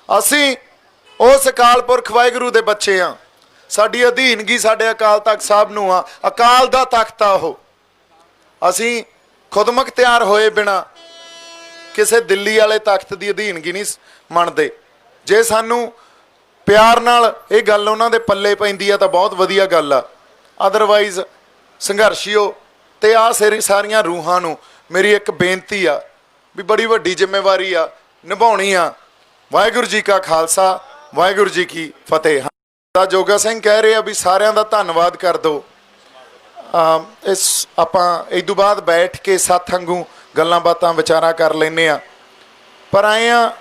ਅਸੀਂ ਉਸ ਅਕਾਲ ਪੁਰਖ ਵਾਹਿਗੁਰੂ ਦੇ ਬੱਚੇ ਆ। ਸਾਡੀ ਅਧੀਨਗੀ ਸਾਡੇ ਅਕਾਲ ਤਖਤ ਸਾਹਿਬ ਨੂੰ ਆ, ਅਕਾਲ ਦਾ ਤਖਤ ਆ ਉਹ। ਅਸੀਂ ਖੁਦ ਮੁਖਤਿਆਰ ਹੋਏ ਬਿਨਾ ਕਿਸੇ ਦਿੱਲੀ ਵਾਲੇ ਤਖਤ ਦੀ ਅਧੀਨਗੀ ਨਹੀਂ ਮੰਨਦੇ। ਜੇ ਸਾਨੂੰ ਪਿਆਰ ਨਾਲ ਇਹ ਗੱਲ ਉਹਨਾਂ ਦੇ ਪੱਲੇ ਪੈਂਦੀ ਆ ਤਾਂ ਬਹੁਤ ਵਧੀਆ ਗੱਲ ਆ। ਅਦਰਵਾਈਜ਼ ਸੰਘਰਸ਼ੀਓ ਤੇ ਆ ਸਾਰੀਆਂ ਰੂਹਾਂ ਨੂੰ ਮੇਰੀ ਇੱਕ ਬੇਨਤੀ ਆ ਵੀ ਬੜੀ ਵੱਡੀ ਜ਼ਿੰਮੇਵਾਰੀ ਆ, ਨਿਭਾਉਣੀ ਆ। ਵਾਹਿਗੁਰੂ ਜੀ ਕਾ ਖਾਲਸਾ, ਵਾਹਿਗੁਰੂ ਜੀ ਕੀ ਫਤਿਹ। ਤਾਂ ਜੋਗਾ ਸਿੰਘ ਕਹਿ ਰਹੇ ਆ ਵੀ ਸਾਰਿਆਂ ਦਾ ਧੰਨਵਾਦ ਕਰ ਦਿਓ। ਇਸ ਆਪਾਂ ਇਸ ਤੋਂ ਬਾਅਦ ਬੈਠ ਕੇ ਸੱਤ ਵਾਂਗੂ ਗੱਲਾਂ ਬਾਤਾਂ ਵਿਚਾਰਾਂ ਕਰ ਲੈਂਦੇ ਆ। ਪਰ ਆਏ ਆ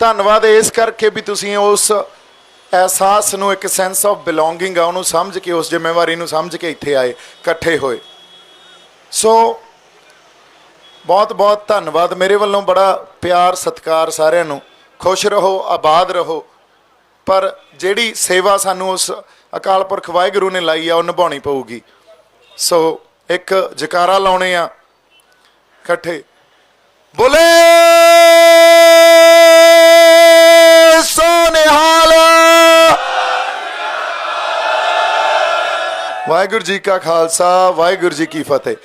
ਧੰਨਵਾਦ ਇਸ ਕਰਕੇ ਵੀ ਤੁਸੀਂ ਉਸ ਅਹਿਸਾਸ ਨੂੰ, ਇੱਕ ਸੈਂਸ ਆਫ ਬਿਲੋਂਗਿੰਗ ਆ, ਉਹਨੂੰ ਸਮਝ ਕੇ, ਉਸ ਜ਼ਿੰਮੇਵਾਰੀ ਨੂੰ ਸਮਝ ਕੇ ਇੱਥੇ ਆਏ, ਇਕੱਠੇ ਹੋਏ। ਸੋ ਬਹੁਤ ਬਹੁਤ ਧੰਨਵਾਦ ਮੇਰੇ ਵੱਲੋਂ, ਬੜਾ ਪਿਆਰ ਸਤਿਕਾਰ ਸਾਰਿਆਂ ਨੂੰ। ਖੁਸ਼ ਰਹੋ, ਆਬਾਦ ਰਹੋ। ਪਰ ਜਿਹੜੀ ਸੇਵਾ ਸਾਨੂੰ ਉਸ ਅਕਾਲ ਪੁਰਖ ਵਾਹਿਗੁਰੂ ਨੇ ਲਾਈ ਆ, ਉਹ ਨਿਭਾਉਣੀ ਪਊਗੀ। ਸੋ ਇੱਕ ਜਕਾਰਾ ਲਾਉਣੇ ਆ ਇਕੱਠੇ, ਬੋਲੇ ਸੋ ਨਿਹਾਲ। ਵਾਹਿਗੁਰੂ ਜੀ ਕਾ ਖਾਲਸਾ, ਵਾਹਿਗੁਰੂ ਜੀ ਕੀ ਫਤਿਹ।